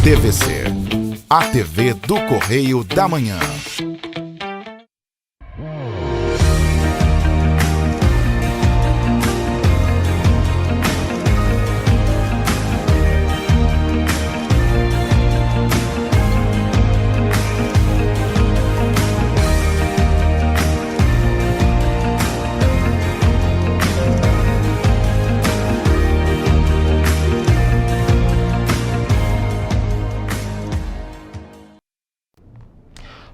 TVC, a TV do Correio da Manhã.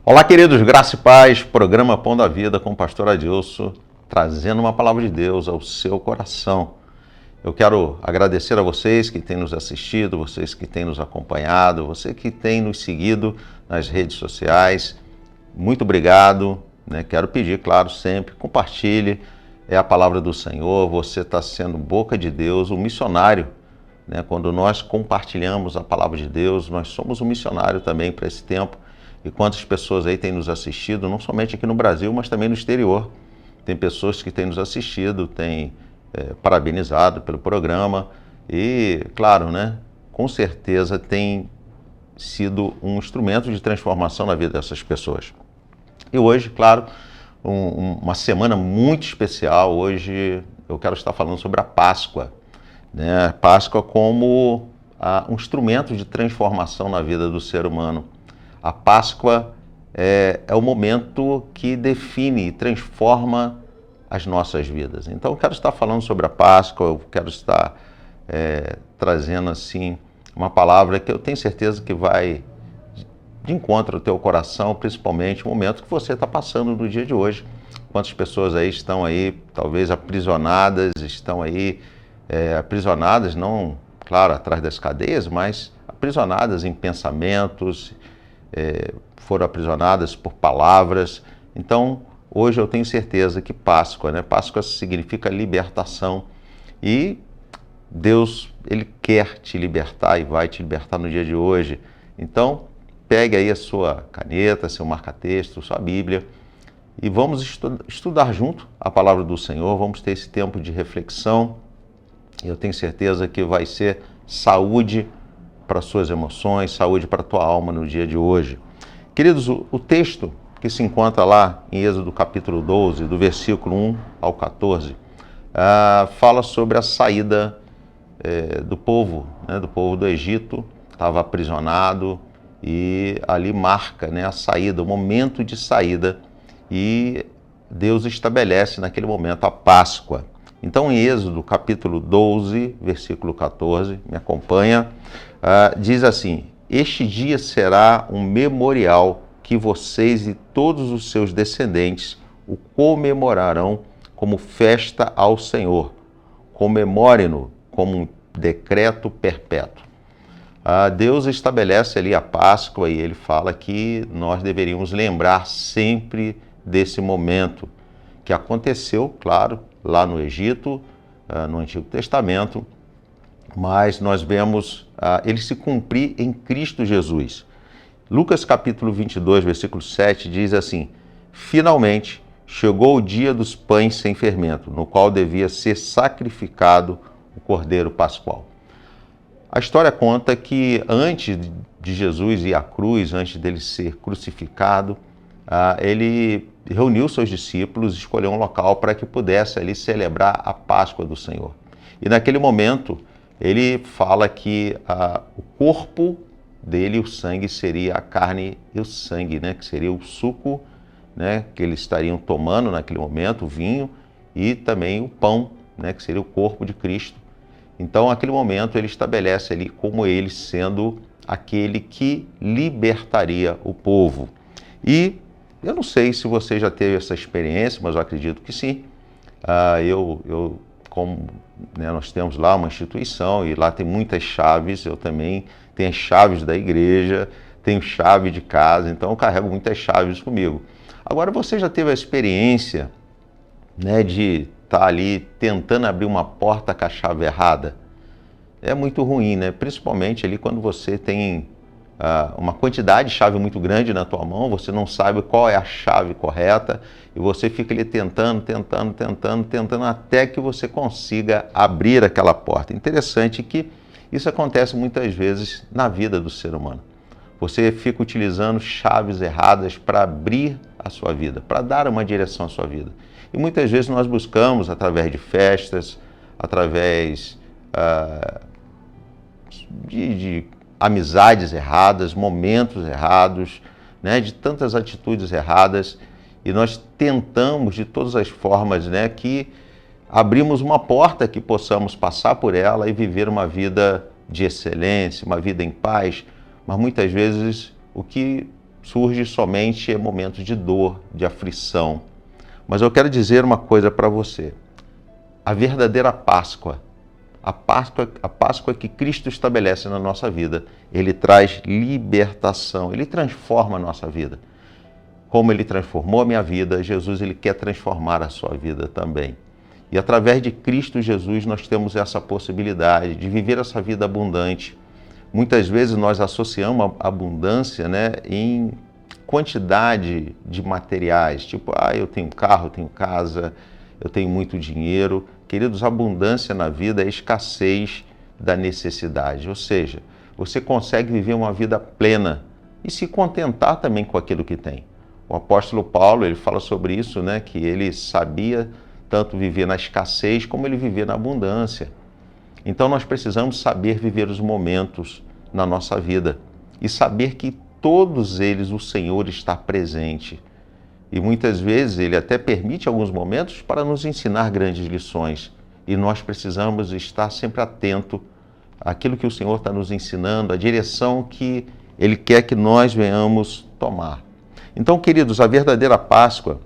Olá, queridos, graça e paz, programa Pão da Vida com o pastor Adilson, trazendo uma palavra de Deus ao seu coração. Eu quero agradecer a vocês que têm nos assistido, vocês que têm nos acompanhado, você que tem nos seguido nas redes sociais. Muito obrigado, né? Quero pedir, claro, sempre, compartilhe, é a palavra do Senhor, você está sendo boca de Deus, um missionário, né? Quando nós compartilhamos a palavra de Deus, nós somos um missionário também para esse tempo. E quantas pessoas aí têm nos assistido, não somente aqui no Brasil, mas também no exterior. Tem pessoas que têm nos assistido, têm parabenizado pelo programa e, claro, né, com certeza tem sido um instrumento de transformação na vida dessas pessoas. E hoje, claro, uma semana muito especial. Hoje eu quero estar falando sobre a Páscoa, né? A Páscoa como um instrumento de transformação na vida do ser humano. A Páscoa é o momento que define e transforma as nossas vidas. Então, eu quero estar falando sobre a Páscoa, eu quero estar trazendo assim uma palavra que eu tenho certeza que vai de encontro ao teu coração, principalmente no momento que você está passando no dia de hoje. Quantas pessoas aí estão aí, talvez aprisionadas, estão aí aprisionadas, não, claro, atrás das cadeias, mas aprisionadas em pensamentos, foram aprisionadas por palavras. Então, hoje eu tenho certeza que Páscoa, né? Páscoa significa libertação e Deus, Ele quer te libertar e vai te libertar no dia de hoje. Então, pegue aí a sua caneta, seu marca-texto, sua Bíblia e vamos estudar junto a palavra do Senhor, vamos ter esse tempo de reflexão. Eu tenho certeza que vai ser saúde para suas emoções, saúde para a tua alma no dia de hoje. Queridos, o texto que se encontra lá em Êxodo capítulo 12, do versículo 1 ao 14, fala sobre a saída do povo, né, do povo do Egito, estava aprisionado e ali marca, né, a saída, o momento de saída, e Deus estabelece naquele momento a Páscoa. Então, em Êxodo capítulo 12, versículo 14, me acompanha, diz assim: este dia será um memorial que vocês e todos os seus descendentes o comemorarão como festa ao Senhor. Comemore-no como um decreto perpétuo. Deus estabelece ali a Páscoa e ele fala que nós deveríamos lembrar sempre desse momento que aconteceu, claro, lá no Egito, no Antigo Testamento, mas nós vemos ele se cumprir em Cristo Jesus. Lucas capítulo 22, versículo 7 diz assim: finalmente chegou o dia dos pães sem fermento, no qual devia ser sacrificado o Cordeiro Pascual. A história conta que antes de Jesus ir à cruz, antes dele ser crucificado, ele reuniu seus discípulos, escolheu um local para que pudesse ali celebrar a Páscoa do Senhor. E naquele momento, ele fala que o corpo dele, o sangue, seria a carne e o sangue, né? Que seria o suco, né? Que eles estariam tomando naquele momento, o vinho, e também o pão, né? Que seria o corpo de Cristo. Então, naquele momento, ele estabelece ali como ele sendo aquele que libertaria o povo. E eu não sei se você já teve essa experiência, mas eu acredito que sim. Como né, nós temos lá uma instituição e lá tem muitas chaves, eu também tenho as chaves da igreja, tenho chave de casa, então eu carrego muitas chaves comigo. Agora, você já teve a experiência, né, de estar ali tentando abrir uma porta com a chave errada? É muito ruim, né? Principalmente ali quando você tem uma quantidade de chave muito grande na tua mão, você não sabe qual é a chave correta e você fica ali tentando até que você consiga abrir aquela porta. Interessante que Isso acontece muitas vezes na vida do ser humano. Você fica utilizando chaves erradas para abrir a sua vida, para dar uma direção à sua vida. E muitas vezes nós buscamos, através de festas, através de amizades erradas, momentos errados, né, de tantas atitudes erradas, e nós tentamos de todas as formas, né, que abrimos uma porta que possamos passar por ela e viver uma vida de excelência, uma vida em paz, mas muitas vezes o que surge somente é momentos de dor, de aflição. Mas eu quero dizer uma coisa para você. A verdadeira Páscoa, a Páscoa que Cristo estabelece na nossa vida, Ele traz libertação, Ele transforma a nossa vida. Como Ele transformou a minha vida, Jesus Ele quer transformar a sua vida também. E através de Cristo Jesus nós temos essa possibilidade de viver essa vida abundante. Muitas vezes nós associamos a abundância, né, em quantidade de materiais, tipo, eu tenho carro, eu tenho casa, eu tenho muito dinheiro. Queridos, abundância na vida é escassez da necessidade, ou seja, você consegue viver uma vida plena e se contentar também com aquilo que tem. O apóstolo Paulo, ele fala sobre isso, né, que ele sabia tanto viver na escassez como ele vivia na abundância. Então nós precisamos saber viver os momentos na nossa vida e saber que todos eles o Senhor está presente. E muitas vezes Ele até permite alguns momentos para nos ensinar grandes lições. E nós precisamos estar sempre atento àquilo que o Senhor está nos ensinando, à direção que Ele quer que nós venhamos tomar. Então, queridos, a verdadeira Páscoa,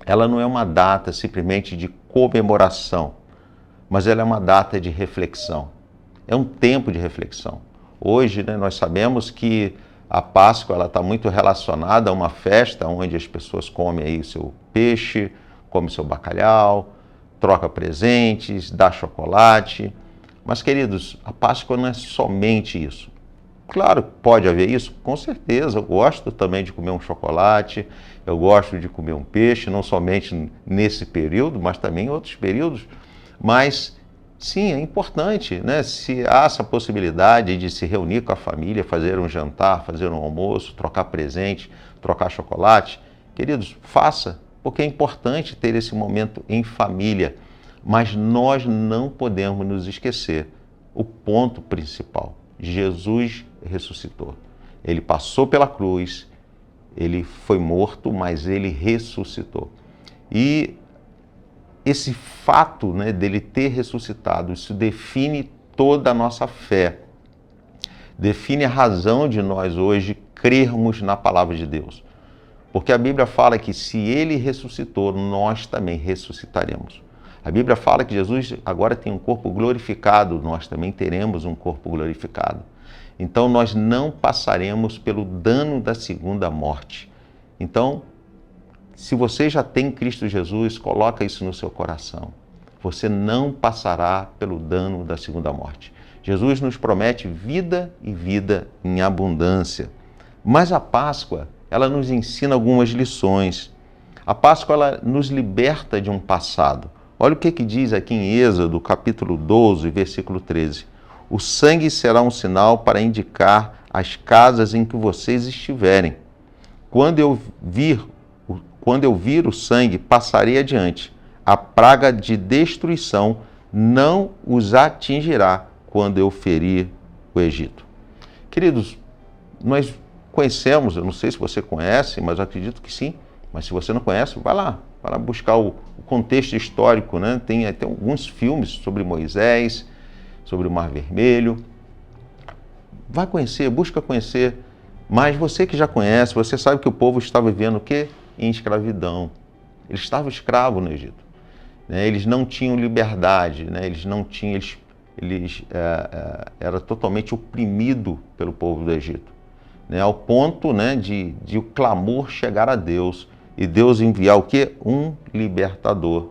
ela não é uma data simplesmente de comemoração, mas ela é uma data de reflexão. É um tempo de reflexão. Hoje, né, nós sabemos que a Páscoa está muito relacionada a uma festa onde as pessoas comem aí o seu peixe, comem o seu bacalhau, troca presentes, dá chocolate. Mas, queridos, a Páscoa não é somente isso. Claro, pode haver isso, com certeza. Eu gosto também de comer um chocolate, eu gosto de comer um peixe, não somente nesse período, mas também em outros períodos. Mas, sim, é importante, né? Se há essa possibilidade de se reunir com a família, fazer um jantar, fazer um almoço, trocar presente, trocar chocolate, queridos, faça, porque é importante ter esse momento em família. Mas nós não podemos nos esquecer o ponto principal. Jesus ressuscitou. Ele passou pela cruz, ele foi morto, mas ele ressuscitou. E esse fato, né, dele ter ressuscitado, isso define toda a nossa fé. Define a razão de nós hoje crermos na palavra de Deus. Porque a Bíblia fala que se ele ressuscitou, nós também ressuscitaremos. A Bíblia fala que Jesus agora tem um corpo glorificado, nós também teremos um corpo glorificado. Então nós não passaremos pelo dano da segunda morte. Então, se você já tem Cristo Jesus, coloca isso no seu coração. Você não passará pelo dano da segunda morte. Jesus nos promete vida e vida em abundância. Mas a Páscoa, ela nos ensina algumas lições. A Páscoa, ela nos liberta de um passado. Olha o que diz aqui em Êxodo, capítulo 12, versículo 13. O sangue será um sinal para indicar as casas em que vocês estiverem. Quando eu vir o sangue, passarei adiante. A praga de destruição não os atingirá quando eu ferir o Egito. Queridos, nós conhecemos, eu não sei se você conhece, mas eu acredito que sim. Mas se você não conhece, vai lá buscar o contexto histórico, né? Tem até alguns filmes sobre Moisés, sobre o Mar Vermelho. Vai conhecer, busca conhecer. Mas você que já conhece, você sabe que o povo estava vivendo o quê? Em escravidão. Eles estavam escravos no Egito. Né? Eles não tinham liberdade, né? Era totalmente oprimido pelo povo do Egito. Né? Ao ponto, né, de o clamor chegar a Deus. E Deus enviar o quê? Um libertador.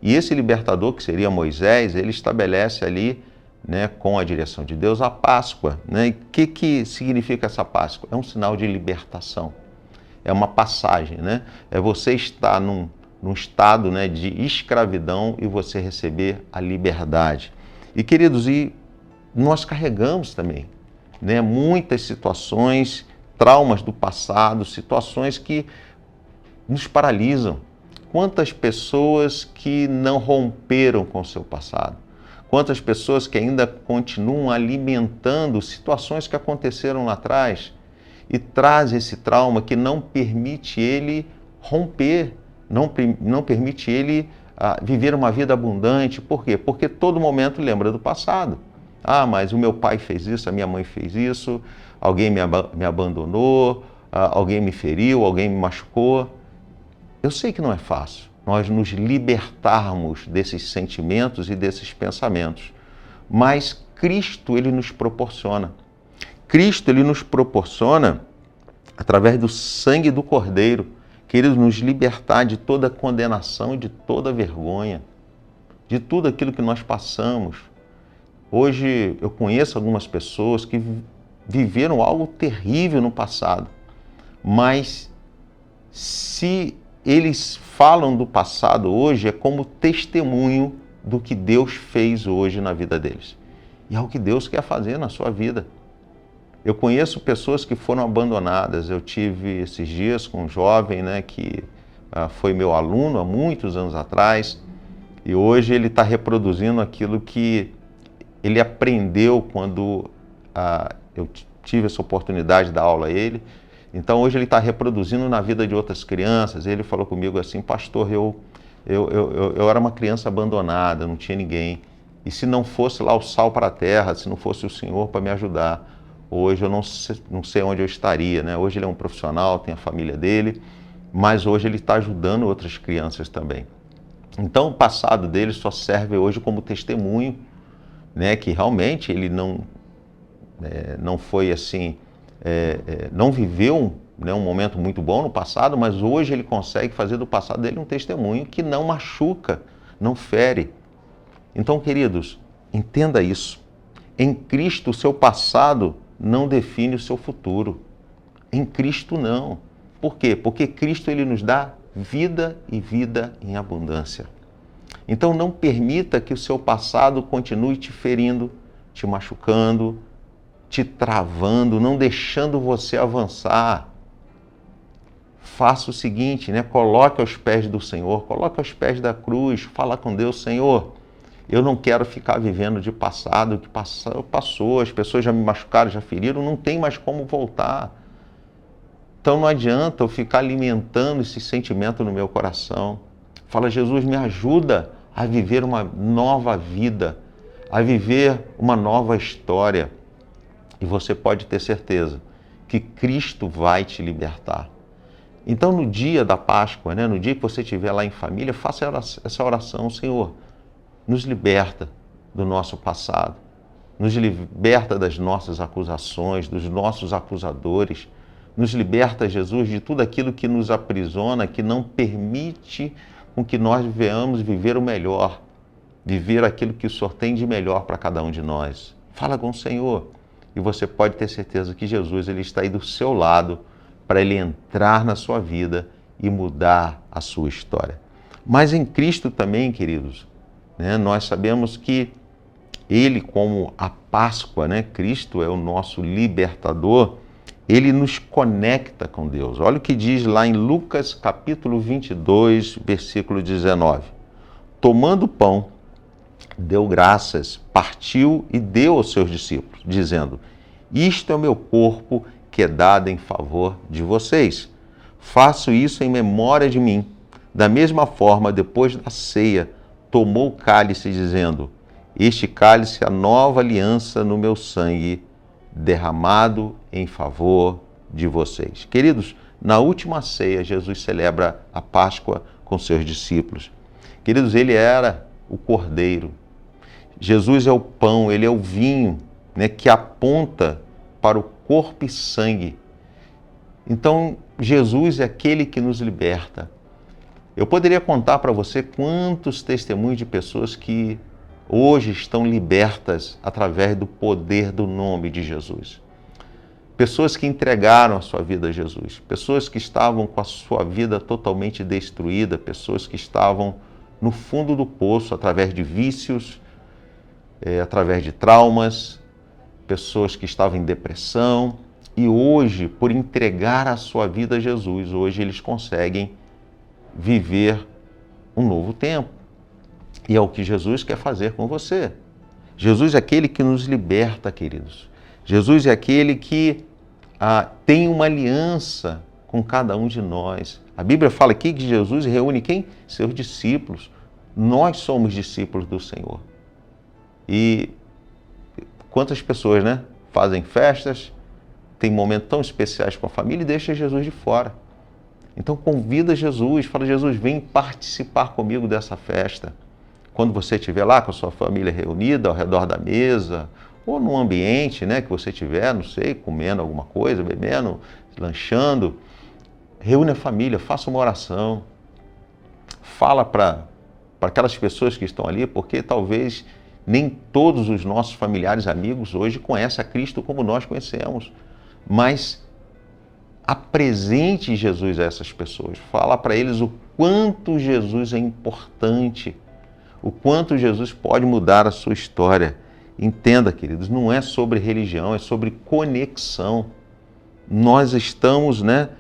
E esse libertador, que seria Moisés, ele estabelece ali, né, com a direção de Deus, a Páscoa. Né? E o que significa essa Páscoa? É um sinal de libertação. É uma passagem. Né? É você estar num estado, né, de escravidão e você receber a liberdade. E, queridos, nós carregamos também, né? Muitas situações, traumas do passado, situações que nos paralisam. Quantas pessoas que não romperam com o seu passado? Quantas pessoas que ainda continuam alimentando situações que aconteceram lá atrás e traz esse trauma que não permite ele romper, não permite ele viver uma vida abundante. Por quê? Porque todo momento lembra do passado. Ah, mas o meu pai fez isso, a minha mãe fez isso, alguém me abandonou, alguém me feriu, alguém me machucou. Eu sei que não é fácil nós nos libertarmos desses sentimentos e desses pensamentos, mas Cristo, ele nos proporciona. Cristo, ele nos proporciona, através do sangue do Cordeiro, querido, nos libertar de toda condenação e de toda vergonha, de tudo aquilo que nós passamos. Hoje eu conheço algumas pessoas que viveram algo terrível no passado, mas se eles falam do passado hoje, é como testemunho do que Deus fez hoje na vida deles. E é o que Deus quer fazer na sua vida. Eu conheço pessoas que foram abandonadas. Eu tive esses dias com um jovem, né, que foi meu aluno há muitos anos atrás, e hoje ele está reproduzindo aquilo que ele aprendeu quando eu tive essa oportunidade de dar aula a ele. Então hoje ele está reproduzindo na vida de outras crianças. Ele falou comigo assim: pastor, eu era uma criança abandonada, não tinha ninguém. E se não fosse lá o sal para a terra, se não fosse o Senhor para me ajudar, hoje eu não sei onde eu estaria, né? Hoje ele é um profissional, tem a família dele, mas hoje ele está ajudando outras crianças também. Então o passado dele só serve hoje como testemunho, né? Que realmente ele não foi assim, não viveu um momento muito bom no passado, mas hoje ele consegue fazer do passado dele um testemunho que não machuca, não fere. Então, queridos, entenda isso. Em Cristo, o seu passado não define o seu futuro. Em Cristo, não. Por quê? Porque Cristo, ele nos dá vida e vida em abundância. Então, não permita que o seu passado continue te ferindo, te machucando, te travando, não deixando você avançar. Faça o seguinte, né? Coloque aos pés do Senhor, coloque aos pés da cruz, fala com Deus: Senhor, eu não quero ficar vivendo de passado, o que passou, as pessoas já me machucaram, já feriram, não tem mais como voltar. Então não adianta eu ficar alimentando esse sentimento no meu coração. Fala: Jesus, me ajuda a viver uma nova vida, a viver uma nova história. E você pode ter certeza que Cristo vai te libertar. Então, no dia da Páscoa, né, no dia que você estiver lá em família, faça essa oração: Senhor, nos liberta do nosso passado, nos liberta das nossas acusações, dos nossos acusadores, nos liberta, Jesus, de tudo aquilo que nos aprisiona, que não permite com que nós venhamos viver o melhor, viver aquilo que o Senhor tem de melhor para cada um de nós. Fala com o Senhor. E você pode ter certeza que Jesus, ele está aí do seu lado para ele entrar na sua vida e mudar a sua história. Mas em Cristo também, queridos, né, nós sabemos que ele, como a Páscoa, né, Cristo é o nosso libertador, ele nos conecta com Deus. Olha o que diz lá em Lucas capítulo 22, versículo 19. Tomando o pão, deu graças, partiu e deu aos seus discípulos, dizendo: isto é o meu corpo que é dado em favor de vocês. Faço isso em memória de mim. Da mesma forma, depois da ceia, tomou o cálice, dizendo: este cálice é a nova aliança no meu sangue, derramado em favor de vocês. Queridos, na última ceia, Jesus celebra a Páscoa com seus discípulos. Queridos, ele era o Cordeiro. Jesus é o pão, ele é o vinho, né, que aponta para o corpo e sangue. Então, Jesus é aquele que nos liberta. Eu poderia contar para você quantos testemunhos de pessoas que hoje estão libertas através do poder do nome de Jesus. Pessoas que entregaram a sua vida a Jesus, pessoas que estavam com a sua vida totalmente destruída, pessoas que estavam no fundo do poço através de vícios, através de traumas, pessoas que estavam em depressão, e hoje, por entregar a sua vida a Jesus, hoje eles conseguem viver um novo tempo. E é o que Jesus quer fazer com você. Jesus é aquele que nos liberta, queridos. Jesus é aquele que tem uma aliança com cada um de nós. A Bíblia fala aqui que Jesus reúne quem? Seus discípulos. Nós somos discípulos do Senhor. E quantas pessoas, né, fazem festas, tem momentos tão especiais com a família e deixa Jesus de fora. Então convida Jesus, fala: Jesus, vem participar comigo dessa festa. Quando você estiver lá com a sua família reunida ao redor da mesa, ou num ambiente, né, que você estiver, não sei, comendo alguma coisa, bebendo, lanchando, reúne a família, faça uma oração. Fala para aquelas pessoas que estão ali, porque talvez nem todos os nossos familiares, amigos hoje conhecem a Cristo como nós conhecemos. Mas apresente Jesus a essas pessoas. Fala para eles o quanto Jesus é importante, o quanto Jesus pode mudar a sua história. Entenda, queridos, não é sobre religião, é sobre conexão. Nós estamos, né,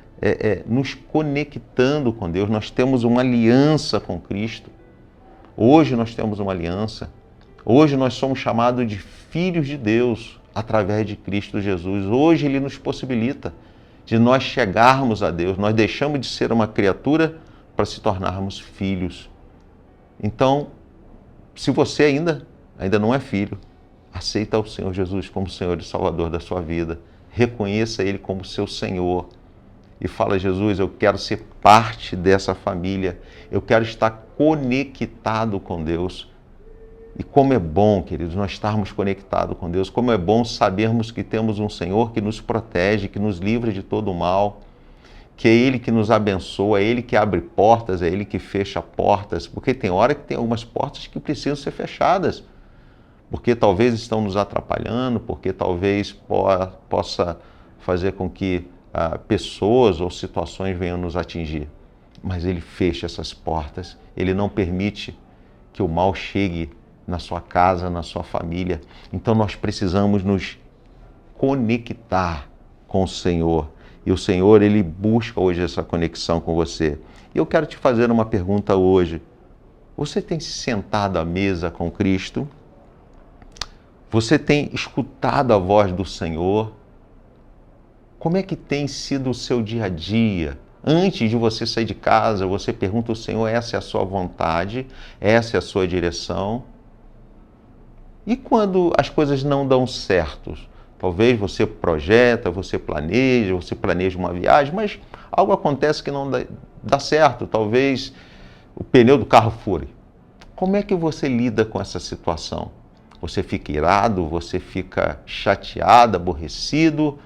nos conectando com Deus, nós temos uma aliança com Cristo. Hoje nós temos uma aliança. Hoje nós somos chamados de filhos de Deus através de Cristo Jesus. Hoje Ele nos possibilita de nós chegarmos a Deus. Nós deixamos de ser uma criatura para se tornarmos filhos. Então, se você ainda não é filho, aceita o Senhor Jesus como Senhor e Salvador da sua vida. Reconheça Ele como seu Senhor. E fala: Jesus, eu quero ser parte dessa família. Eu quero estar conectado com Deus. E como é bom, queridos, nós estarmos conectados com Deus. Como é bom sabermos que temos um Senhor que nos protege, que nos livra de todo o mal, que é Ele que nos abençoa, é Ele que abre portas, é Ele que fecha portas. Porque tem hora que tem algumas portas que precisam ser fechadas, porque talvez estão nos atrapalhando, porque talvez possa fazer com que pessoas ou situações venham nos atingir. Mas Ele fecha essas portas, Ele não permite que o mal chegue na sua casa, na sua família. Então nós precisamos nos conectar com o Senhor. E o Senhor, Ele busca hoje essa conexão com você. E eu quero te fazer uma pergunta hoje. Você tem se sentado à mesa com Cristo? Você tem escutado a voz do Senhor? Como é que tem sido o seu dia a dia? Antes de você sair de casa, você pergunta ao Senhor: essa é a sua vontade? Essa é a sua direção? E quando as coisas não dão certo? Talvez você projeta, você planeja uma viagem, mas algo acontece que não dá certo. Talvez o pneu do carro fure. Como é que você lida com essa situação? Você fica irado, você fica chateado, aborrecido,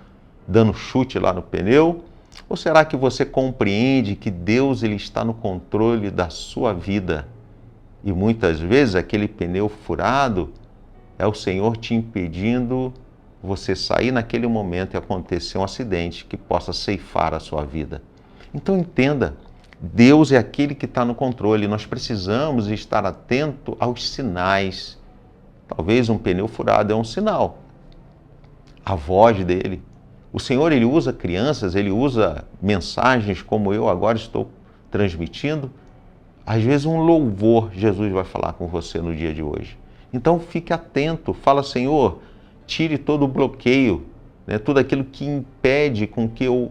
dando chute lá no pneu? Ou será que você compreende que Deus, Ele está no controle da sua vida? E muitas vezes aquele pneu furado é o Senhor te impedindo você sair naquele momento e acontecer um acidente que possa ceifar a sua vida. Então entenda, Deus é aquele que está no controle. Nós precisamos estar atento aos sinais. Talvez um pneu furado é um sinal. A voz dele. O Senhor, Ele usa crianças, Ele usa mensagens como eu agora estou transmitindo. Às vezes um louvor Jesus vai falar com você no dia de hoje. Então fique atento, fala: Senhor, tire todo o bloqueio, né, tudo aquilo que impede com que eu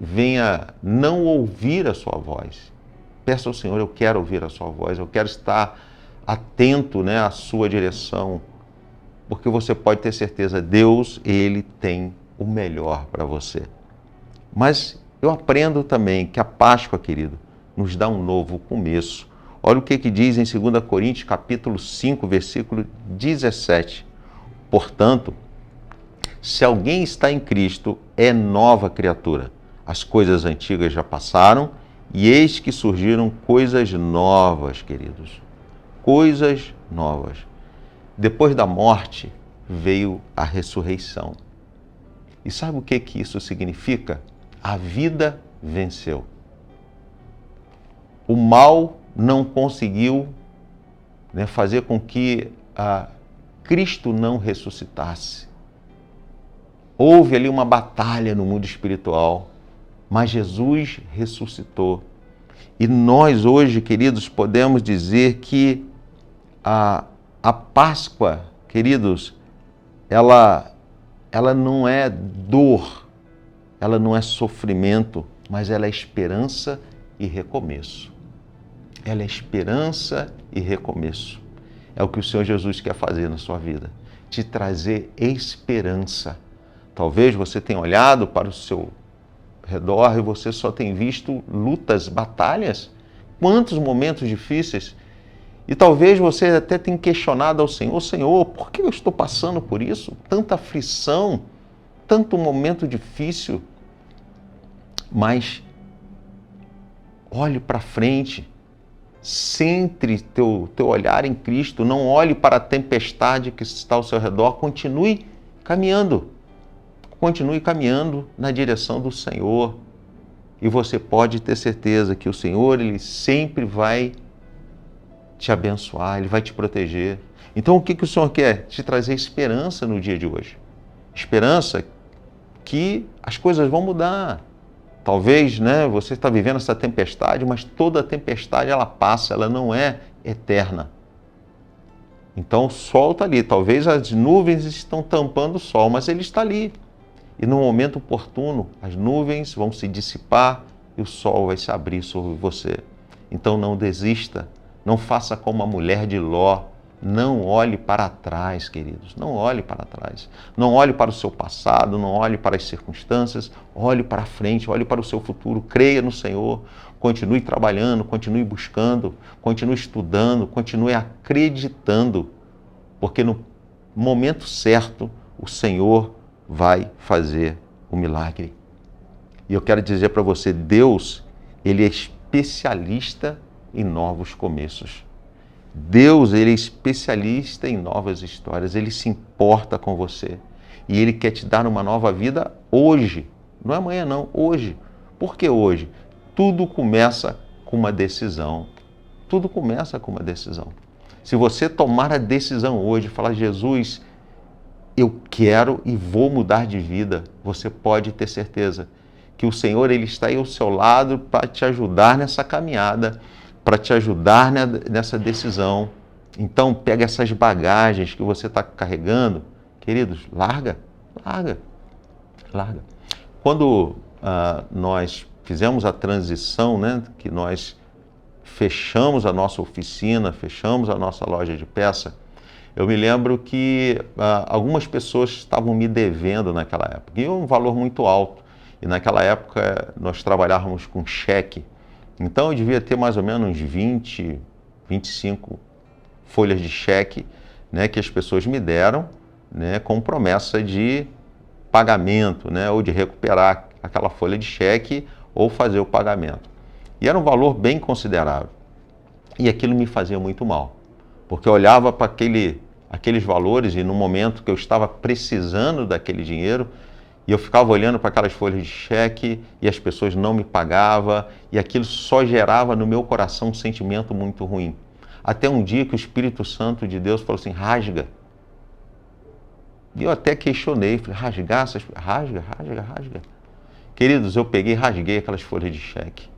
venha não ouvir a sua voz. Peça ao Senhor: eu quero ouvir a sua voz, eu quero estar atento, né, à sua direção, porque você pode ter certeza, Deus, Ele tem o melhor para você. Mas eu aprendo também que a Páscoa, querido, nos dá um novo começo. Olha o que diz em 2 Coríntios, capítulo 5, versículo 17. Portanto, se alguém está em Cristo, é nova criatura. As coisas antigas já passaram e eis que surgiram coisas novas, queridos. Coisas novas. Depois da morte veio a ressurreição. E sabe o que isso significa? A vida venceu. O mal não conseguiu, né, fazer com que Cristo não ressuscitasse. Houve ali uma batalha no mundo espiritual, mas Jesus ressuscitou. E nós hoje, queridos, podemos dizer que a Páscoa, queridos, ela não é dor, ela não é sofrimento, mas ela é esperança e recomeço. Ela é esperança e recomeço. É o que o Senhor Jesus quer fazer na sua vida, te trazer esperança. Talvez você tenha olhado para o seu redor e você só tem visto lutas, batalhas, quantos momentos difíceis. E talvez você até tenha questionado ao Senhor: Senhor, por que eu estou passando por isso? Tanta aflição, tanto momento difícil. Mas olhe para frente, centre teu olhar em Cristo, não olhe para a tempestade que está ao seu redor, continue caminhando na direção do Senhor. E você pode ter certeza que o Senhor, Ele sempre vai te abençoar, Ele vai te proteger. Então o que o Senhor quer? Te trazer esperança no dia de hoje. Esperança que as coisas vão mudar. Talvez, você está vivendo essa tempestade, mas toda tempestade ela passa, ela não é eterna. Então o sol está ali, talvez as nuvens estão tampando o sol, mas ele está ali. E no momento oportuno, as nuvens vão se dissipar e o sol vai se abrir sobre você. Então não desista, não faça como a mulher de Ló. Não olhe para trás, queridos, não olhe para trás. Não olhe para o seu passado, não olhe para as circunstâncias, olhe para frente, olhe para o seu futuro, creia no Senhor, continue trabalhando, continue buscando, continue estudando, continue acreditando, porque no momento certo o Senhor vai fazer o milagre. E eu quero dizer para você, Deus, Ele é especialista em novos começos. Deus, Ele é especialista em novas histórias, Ele se importa com você. E Ele quer te dar uma nova vida hoje, não é amanhã não, hoje. Por que hoje? Tudo começa com uma decisão. Tudo começa com uma decisão. Se você tomar a decisão hoje, falar: Jesus, eu quero e vou mudar de vida, você pode ter certeza que o Senhor, Ele está aí ao seu lado para te ajudar nessa caminhada, para te ajudar nessa decisão. Então, pega essas bagagens que você está carregando, queridos, larga. Quando nós fizemos a transição, que nós fechamos a nossa oficina, fechamos a nossa loja de peça, eu me lembro que algumas pessoas estavam me devendo naquela época, e um valor muito alto. E naquela época nós trabalhávamos com cheque. Então eu devia ter mais ou menos 20, 25 folhas de cheque, que as pessoas me deram, com promessa de pagamento, ou de recuperar aquela folha de cheque ou fazer o pagamento. E era um valor bem considerável. E aquilo me fazia muito mal, porque eu olhava para aqueles valores e no momento que eu estava precisando daquele dinheiro, e eu ficava olhando para aquelas folhas de cheque e as pessoas não me pagavam, e aquilo só gerava no meu coração um sentimento muito ruim. Até um dia que o Espírito Santo de Deus falou assim: rasga. E eu até questionei, falei: rasgar? Rasga. Queridos, eu peguei e rasguei aquelas folhas de cheque.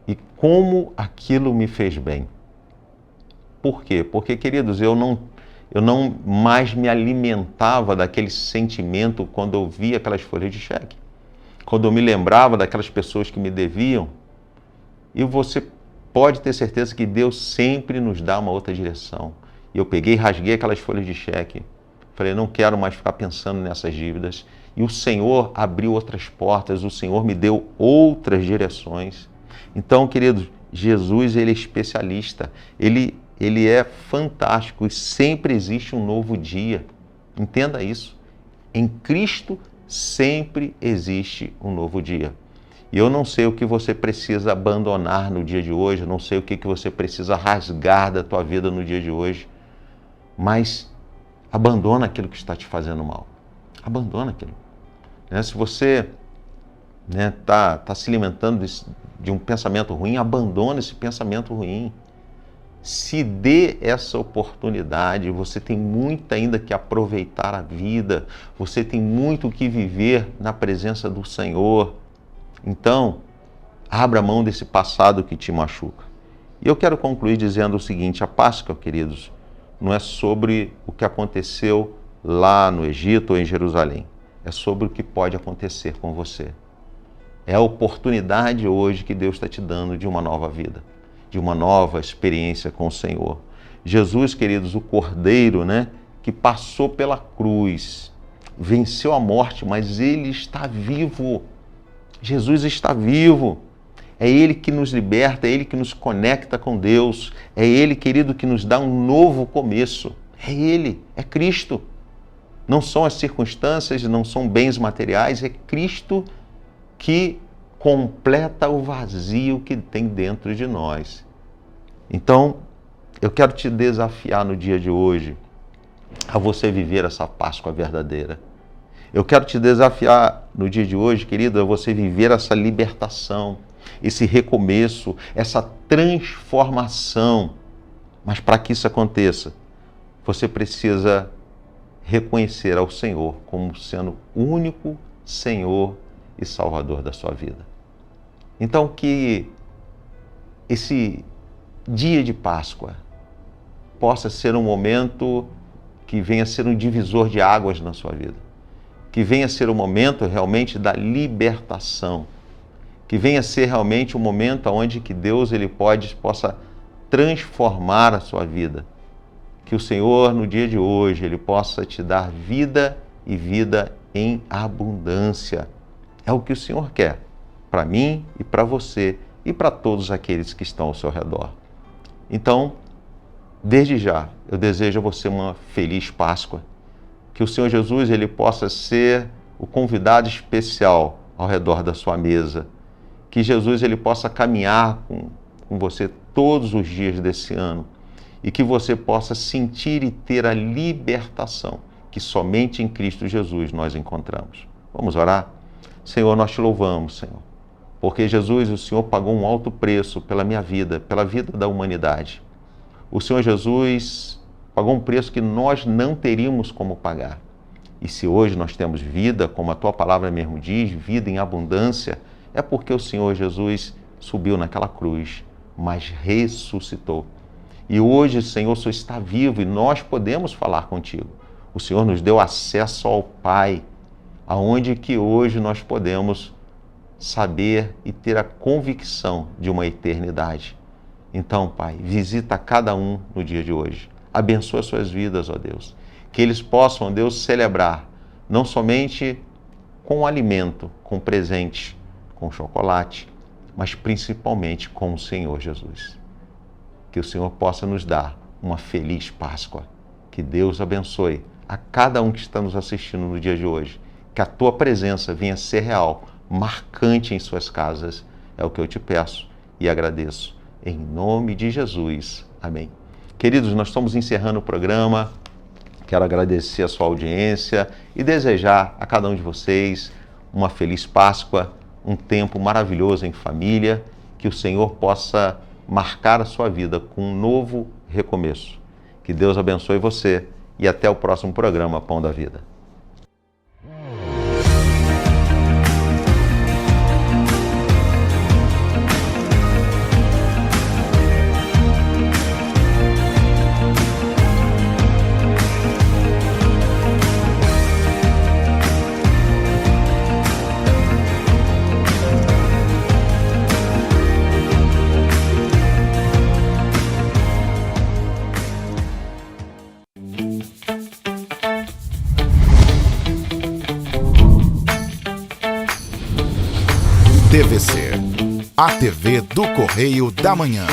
E como aquilo me fez bem. Por quê? Porque, queridos, eu não mais me alimentava daquele sentimento quando eu via aquelas folhas de cheque. Quando eu me lembrava daquelas pessoas que me deviam. E você pode ter certeza que Deus sempre nos dá uma outra direção. E eu peguei e rasguei aquelas folhas de cheque. Falei: não quero mais ficar pensando nessas dívidas. E o Senhor abriu outras portas, o Senhor me deu outras direções. Então, queridos, Jesus, Ele é especialista. Ele é fantástico e sempre existe um novo dia. Entenda isso. Em Cristo sempre existe um novo dia. E eu não sei o que você precisa abandonar no dia de hoje, eu não sei o que você precisa rasgar da tua vida no dia de hoje, mas abandona aquilo que está te fazendo mal. Abandona aquilo. Se você está se alimentando de um pensamento ruim, abandona esse pensamento ruim. Se dê essa oportunidade, você tem muito ainda que aproveitar a vida, você tem muito que viver na presença do Senhor. Então, abra mão desse passado que te machuca. E eu quero concluir dizendo o seguinte: a Páscoa, queridos, não é sobre o que aconteceu lá no Egito ou em Jerusalém. É sobre o que pode acontecer com você. É a oportunidade hoje que Deus está te dando de uma nova vida, de uma nova experiência com o Senhor. Jesus, queridos, o Cordeiro, que passou pela cruz, venceu a morte, mas Ele está vivo. Jesus está vivo. É Ele que nos liberta, é Ele que nos conecta com Deus. É Ele, querido, que nos dá um novo começo. É Ele, é Cristo. Não são as circunstâncias, não são bens materiais, é Cristo que completa o vazio que tem dentro de nós. Então, eu quero te desafiar no dia de hoje a você viver essa Páscoa verdadeira. Eu quero te desafiar no dia de hoje, querido, a você viver essa libertação, esse recomeço, essa transformação. Mas para que isso aconteça, você precisa reconhecer ao Senhor como sendo o único Senhor e Salvador da sua vida. Então, que esse dia de Páscoa possa ser um momento que venha a ser um divisor de águas na sua vida, que venha a ser um momento realmente da libertação, que venha a ser realmente um momento onde que Deus possa transformar a sua vida, que o Senhor no dia de hoje Ele possa te dar vida e vida em abundância. É o que o Senhor quer para mim e para você e para todos aqueles que estão ao seu redor. Então, desde já, eu desejo a você uma feliz Páscoa, que o Senhor Jesus Ele possa ser o convidado especial ao redor da sua mesa, que Jesus Ele possa caminhar com você todos os dias desse ano e que você possa sentir e ter a libertação que somente em Cristo Jesus nós encontramos. Vamos orar? Senhor, nós te louvamos, Senhor, porque Jesus, o Senhor pagou um alto preço pela minha vida, pela vida da humanidade. O Senhor Jesus pagou um preço que nós não teríamos como pagar. E se hoje nós temos vida, como a tua palavra mesmo diz, vida em abundância, é porque o Senhor Jesus subiu naquela cruz, mas ressuscitou. E hoje, Senhor, o Senhor está vivo e nós podemos falar contigo. O Senhor nos deu acesso ao Pai, aonde que hoje nós podemos saber e ter a convicção de uma eternidade. Então, Pai, visita cada um no dia de hoje. Abençoa suas vidas, ó Deus. Que eles possam, ó Deus, celebrar, não somente com alimento, com presente, com chocolate, mas principalmente com o Senhor Jesus. Que o Senhor possa nos dar uma feliz Páscoa. Que Deus abençoe a cada um que está nos assistindo no dia de hoje. Que a tua presença venha ser real, marcante em suas casas. É o que eu te peço e agradeço. Em nome de Jesus. Amém. Queridos, nós estamos encerrando o programa. Quero agradecer a sua audiência e desejar a cada um de vocês uma feliz Páscoa, um tempo maravilhoso em família, que o Senhor possa marcar a sua vida com um novo recomeço. Que Deus abençoe você e até o próximo programa Pão da Vida. TVC, a TV do Correio da Manhã.